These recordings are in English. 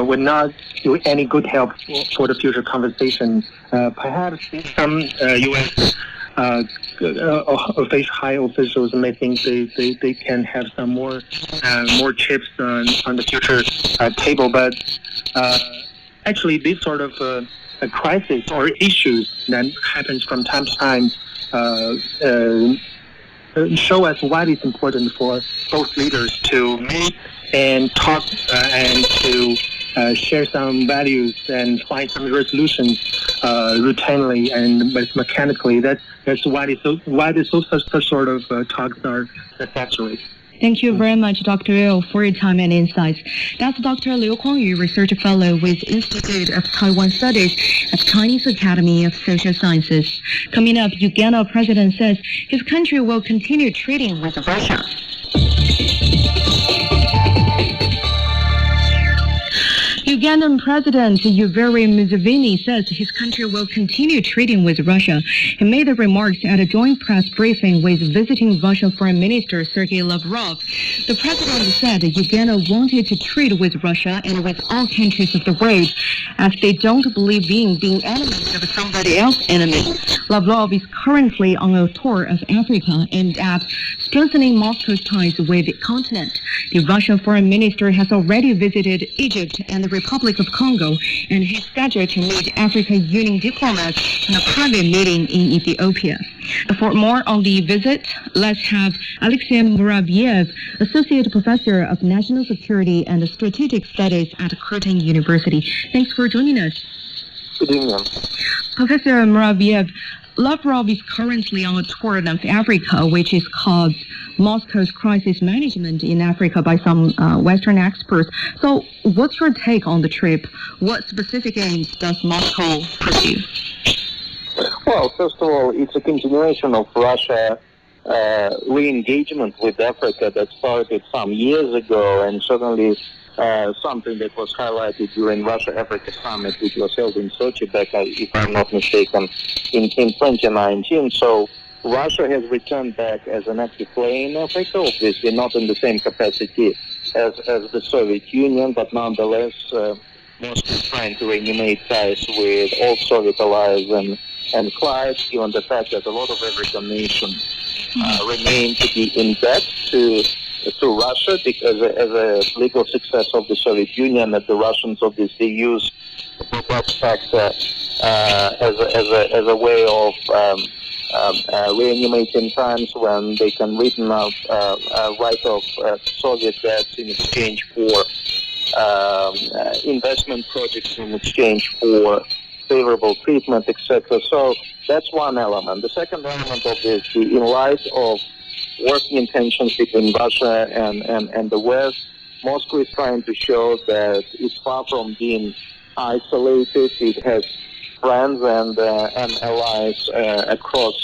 would not do any good help for the future conversation. Perhaps some U.S. High officials may think they can have some more chips on the future table, but actually this sort of a crisis or issues that happens from time to time show us why it's important for both leaders to meet and talk and to share some values and find some resolutions routinely and mechanically. That's why such sort of talks are necessary. Thank you very much, Dr. Liu, for your time and insights. That's Dr. Liu Kuangyu, Research Fellow with Institute of Taiwan Studies at Chinese Academy of Social Sciences. Coming up, Uganda President says his country will continue trading with Russia. Ugandan President Yoweri Museveni says his country will continue trading with Russia. He made the remarks at a joint press briefing with visiting Russian Foreign Minister Sergei Lavrov. The president said Uganda wanted to trade with Russia and with all countries of the world, as they don't believe in being enemies of somebody else's enemy. Lavrov is currently on a tour of Africa aimed at strengthening Moscow's ties with the continent. The Russian Foreign Minister has already visited Egypt and the Republic of Congo, and he's scheduled to meet African Union diplomats in a private meeting in Ethiopia. For more on the visit, let's have Alexei Muravyev, Associate Professor of National Security and Strategic Studies at Curtin University. Thanks for joining us. Good evening. Professor Muravyev, Lavrov is currently on a tour of Africa, which is called Moscow's Crisis Management in Africa by some Western experts. So what's your take on the trip? What specific aims does Moscow pursue? Well, first of all, it's a continuation of Russia re-engagement with Africa that started some years ago, and certainly something that was highlighted during Russia-Africa Summit, which was held in Sochi back, if I'm not mistaken, in 2019. So Russia has returned back as an active player in Africa, obviously not in the same capacity as the Soviet Union, but nonetheless, Moscow is trying to reanimate ties with all Soviet allies and clients, given the fact that a lot of African nations remain to be in debt to Russia because as a legal success of the Soviet Union, that the Russians obviously use that factor as a way of reanimating times when they can written out write off Soviet debts in exchange for investment projects, in exchange for favorable treatment, etc. So that's one element. The second element, obviously, in light of working tensions between Russia and the West, Moscow is trying to show that it's far from being isolated. It has friends and allies across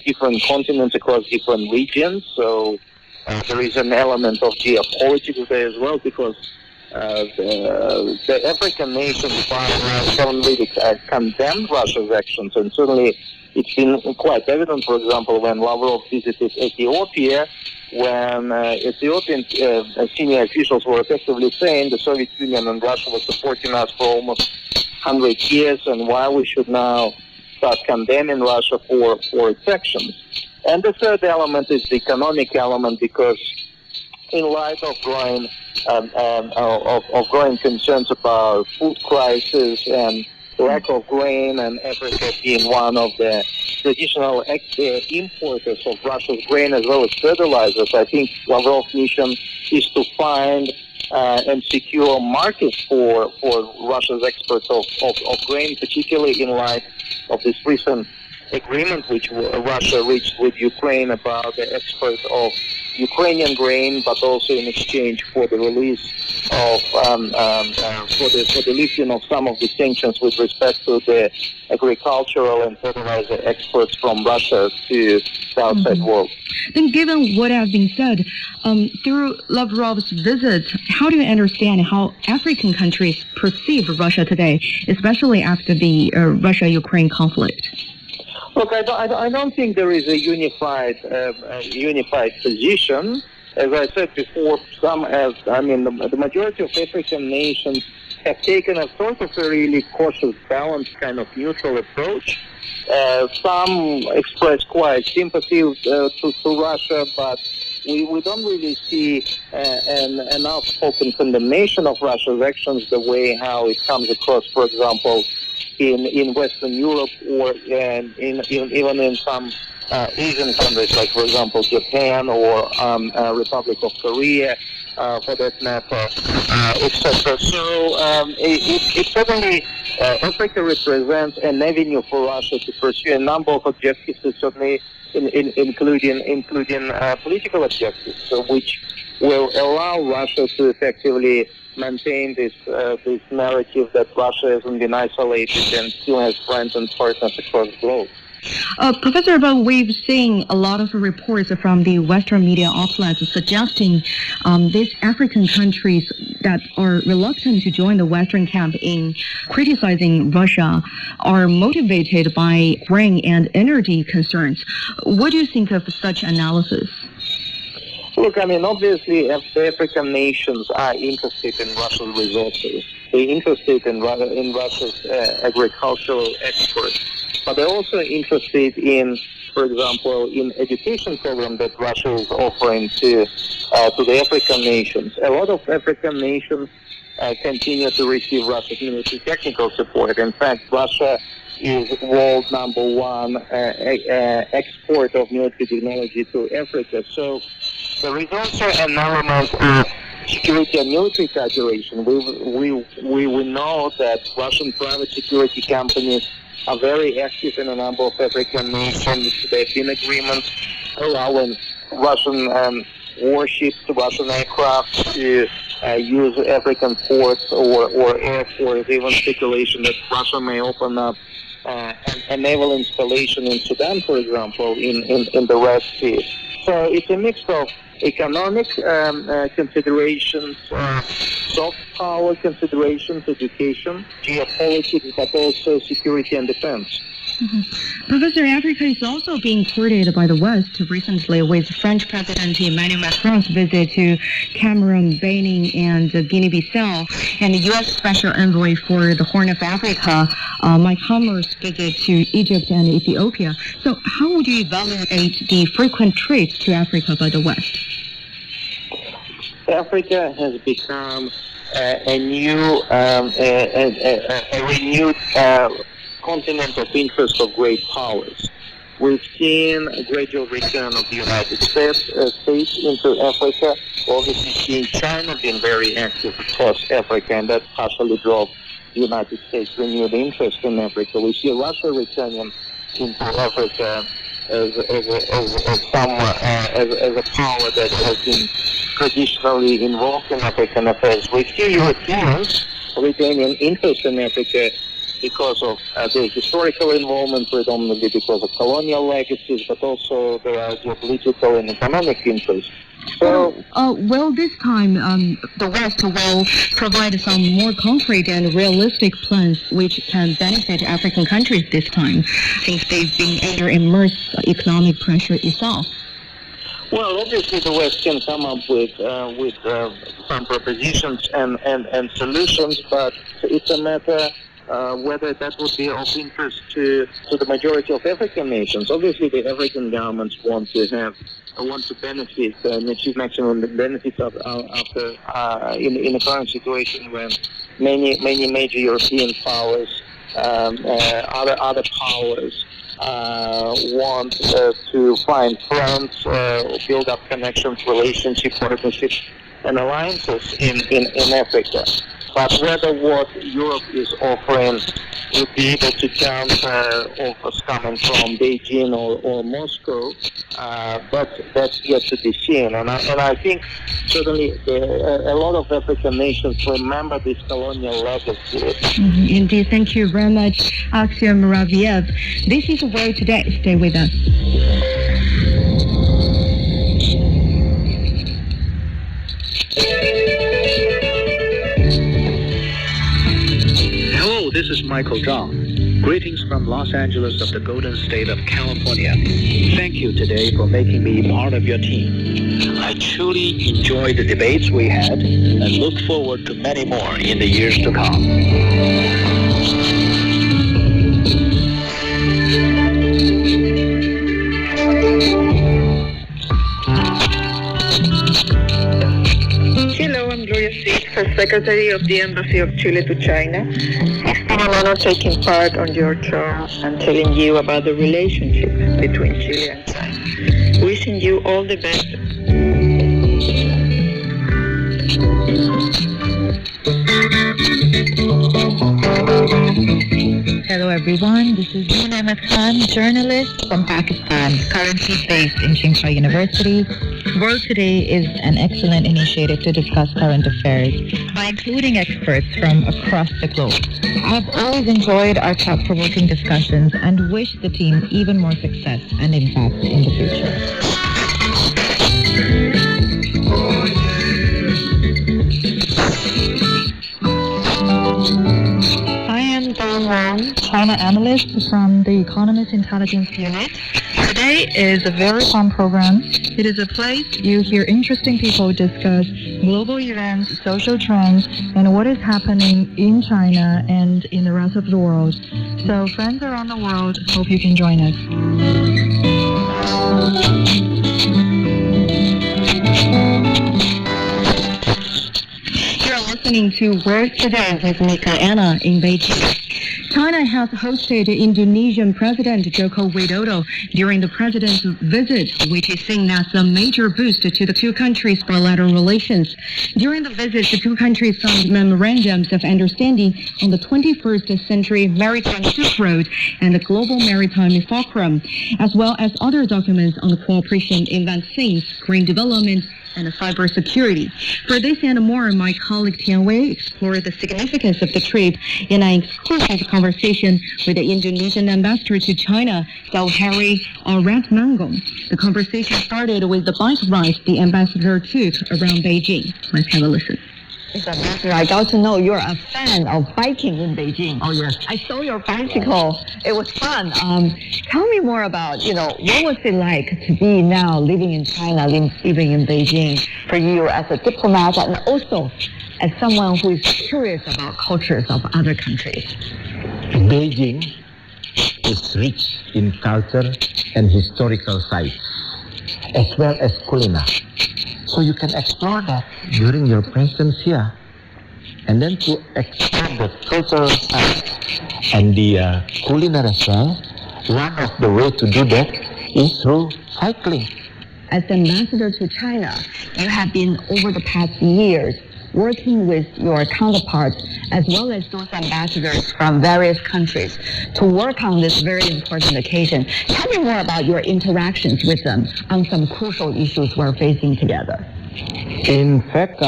different continents, across different regions. So there is an element of geopolitics there as well, because the African nations haven't really condemned Russia's actions, and certainly it's been quite evident, for example, when Lavrov visited Ethiopia, when Ethiopian senior officials were effectively saying the Soviet Union and Russia were supporting us for almost 100 years, and why we should now start condemning Russia for its actions. And the third element is the economic element, because in light of growing concerns about food crisis and lack of grain, and Africa being one of the traditional importers of Russia's grain as well as fertilizers, I think Lavrov's mission is to find and secure markets for Russia's exports of grain, particularly in light of this recent agreement which Russia reached with Ukraine about the export of Ukrainian grain, but also in exchange for the release of for the lifting of some of the sanctions with respect to the agricultural and fertilizer exports from Russia to the outside world. Then, given what has been said, through Lavrov's visit, how do you understand how African countries perceive Russia today, especially after the Russia-Ukraine conflict? Look, I don't think there is a unified position. As I said before, the majority of African nations have taken a sort of a really cautious, balanced, kind of neutral approach. Some express quite sympathy to Russia, but we don't really see an outspoken condemnation of Russia's actions the way how it comes across, for example, in Western Europe or even in some Asian countries, like, for example, Japan or Republic of Korea, for that matter, etc. So it certainly, Africa represents an avenue for Russia to pursue a number of objectives, certainly including political objectives, which will allow Russia to effectively maintain this narrative that Russia hasn't been isolated and still has friends and partners across the globe. Professor, but we've seen a lot of reports from the Western media outlets suggesting these African countries that are reluctant to join the Western camp in criticizing Russia are motivated by grain and energy concerns. What do you think of such analysis? Look, I mean, obviously, the African nations are interested in Russia's resources. They're interested in Russia's agricultural exports. But they're also interested in, for example, in education program that Russia is offering to the African nations. A lot of African nations continue to receive Russia's military technical support. In fact, Russia is world #1 export of military technology to Africa. So there is also an element of security and military cooperation. We know that Russian private security companies are very active in a number of African nations. There have been agreements allowing Russian warships, Russian aircraft to use African ports or airports, even speculation that Russia may open up a naval installation in Sudan, for example, in the Red Sea. So it's a mix of economic considerations, soft power considerations, education, geopolitics, but also security and defense. Mm-hmm. Professor, Africa is also being courted by the West recently with French President Emmanuel Macron's visit to Cameroon, Benin, and Guinea-Bissau, and the U.S. Special Envoy for the Horn of Africa, Mike Hammer's visit to Egypt and Ethiopia. So how would you evaluate the frequent trips to Africa by the West? Africa has become a renewed continent of interest of great powers. We've seen a gradual return of the United States into Africa. Obviously, seeing China being very active across Africa, and that partially drove the United States' renewed interest in Africa. We see Russia returning into Africa as a power that has been traditionally involved in African affairs. We see Europeans retaining interest in Africa because of their historical involvement, predominantly because of colonial legacies, but also there are geopolitical and economic interests. So, well, this time the West will provide some more concrete and realistic plans which can benefit African countries this time, since they've been under immense economic pressure itself. Well, obviously the West can come up with some propositions and solutions, but it's a matter whether that would be of interest to the majority of African nations. Obviously, the African governments want to benefit and achieve maximum benefits after in the current situation when many major European powers, other powers want to find friends, build up connections, relationships, partnerships, and alliances in Africa. But whether what Europe is offering would be able to counter offers coming from Beijing or Moscow, that's yet to be seen. And I think certainly a lot of African nations remember this colonial legacy. Mm-hmm. Indeed, thank you very much, Akshay Muraviev. This is World Today. Stay with us. Hello, this is Michael Zhang. Greetings from Los Angeles of the Golden State of California. Thank you today for making me part of your team. I truly enjoyed the debates we had and look forward to many more in the years to come. Hello, I'm Gloria Seed, First Secretary of the Embassy of Chile to China. It's been an honor taking part on your show and telling you about the relationship between Chile and China. Wishing you all the best. Hello everyone, this is Moon Ahmed Khan, journalist from Pakistan, currently based in Cheaptoyman University. World Today is an excellent initiative to discuss current affairs by including experts from across the globe. I've always enjoyed our thought-provoking discussions and wish the team even more success and impact in the future. China analyst from the Economist Intelligence Unit. Today is a very fun program. It is a place you hear interesting people discuss global events, social trends, and what is happening in China and in the rest of the world. So friends around the world, hope you can join us. You're listening to World Today with Mika Anna in Beijing. China has hosted Indonesian President Joko Widodo during the president's visit, which is seen as a major boost to the two countries' bilateral relations. During the visit, the two countries signed memorandums of understanding on the 21st Century Maritime Silk Road and the Global Maritime Forum, as well as other documents on the cooperation in vaccines, green development, and cybersecurity. For this and more, my colleague Tian Wei explored the significance of the trip in an exclusive conversation with the Indonesian ambassador to China, Gauhari Ratmanggong. The conversation started with the bike ride the ambassador took around Beijing. Let's have a listen. Mr. Ambassador, I got to know you're a fan of biking in Beijing. Oh, yes. I saw your bicycle. It was fun. Tell me more about, what was it like to be now living in China, living in Beijing, for you as a diplomat and also as someone who is curious about cultures of other countries? Beijing is rich in culture and historical sites, as well as culinary. So you can explore that during your presence here. And then to explore the cultural sites and the culinary as well, one of the ways to do that is through cycling. As ambassador to China, you have been over the past years working with your counterparts as well as those ambassadors from various countries to work on this very important occasion. Tell me more about your interactions with them on some crucial issues we're facing together. In fact,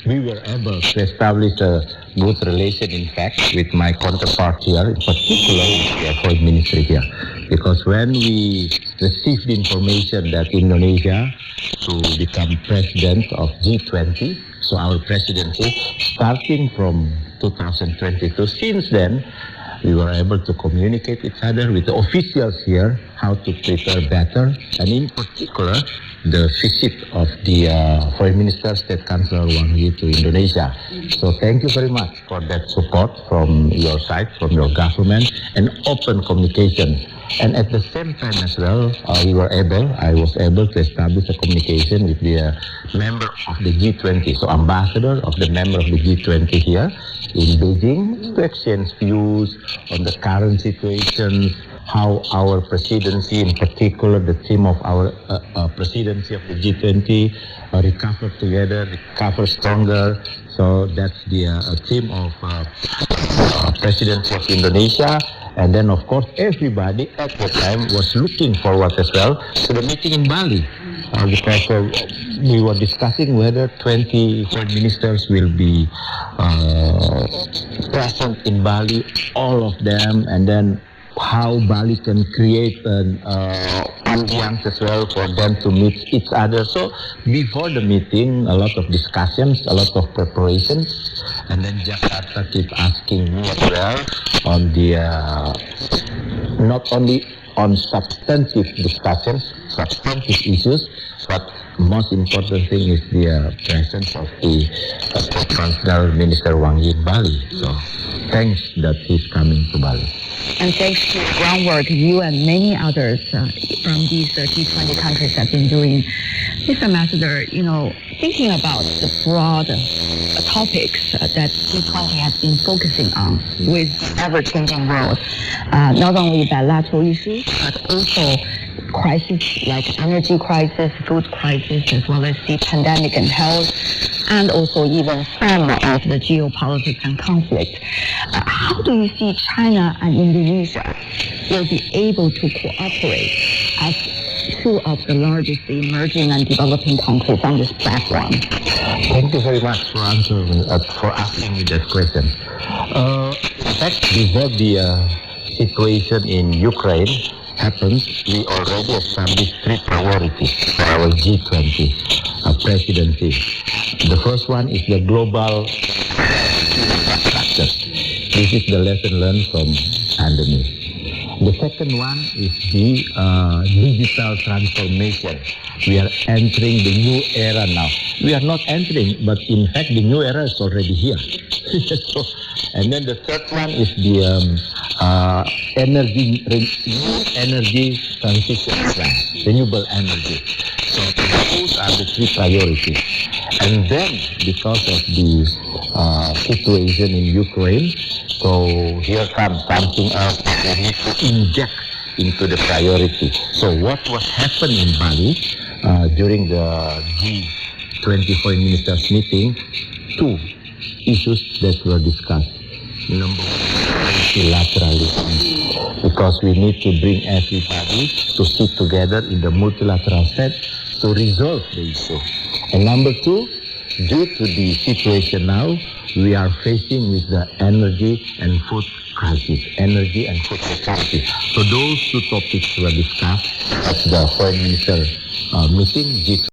we were able to establish a good relation, in fact, with my counterpart here, in particular with the Foreign Ministry here. Because when we received the information that Indonesia to become president of G20, so our presidency, starting from 2022, since then, we were able to communicate each other with the officials here, how to prepare better, and in particular, the visit of the Foreign Minister, State Councilor Wang Yi to Indonesia. So thank you very much for that support from your side, from your government, and open communication. And at the same time as well, I was able to establish a communication with the member of the G20, so ambassador of the member of the G20 here in Beijing, to exchange views on the current situation, how our presidency, in particular the theme of our presidency of the G20, recover together, recover stronger. So that's the theme of presidency of Indonesia. And then, of course, everybody at the time was looking forward as well to the meeting in Bali. Because we were discussing whether 20 foreign ministers will be present in Bali, all of them, and then how Bali can create an ambiance as well for them to meet each other. So before the meeting, a lot of discussions, a lot of preparations, and then Jakarta keep asking me as well on the not only on substantive discussions, substantive issues, but most important thing is the presence of the Transnational Minister Wang Yi in Bali. So thanks that he's coming to Bali. And thanks to the groundwork you and many others from these G20 countries have been doing, Mr. Ambassador, thinking about the broad topics that G20 has been focusing on with ever-changing world, not only bilateral issues, but also crises like energy crisis, food crisis, as well as the pandemic and health, and also even some of the geopolitics and conflict. How do you see China and Indonesia will be able to cooperate as two of the largest emerging and developing countries on this platform? Thank you very much for asking me that question. In fact, before the situation in Ukraine happens, we already established 3 priorities for our G20 presidency. The first one is the global infrastructure. This is the lesson learned from pandemic. The second one is the digital transformation. We are entering the new era now. We are not entering, but in fact the new era is already here. And then the third one is the energy transition plan, renewable energy. So those are the 3 priorities. And then because of the situation in Ukraine, so here comes something else that we need to inject into the priority. So what was happening in Bali during the G20 Foreign Ministers meeting, 2 issues that were discussed. Number one, multilateralism, because we need to bring everybody to sit together in the multilateral set to resolve the issue. And number 2, due to the situation now, we are facing with the energy and food crisis, energy and food security. So those 2 topics were discussed at the Foreign Minister meeting, G20.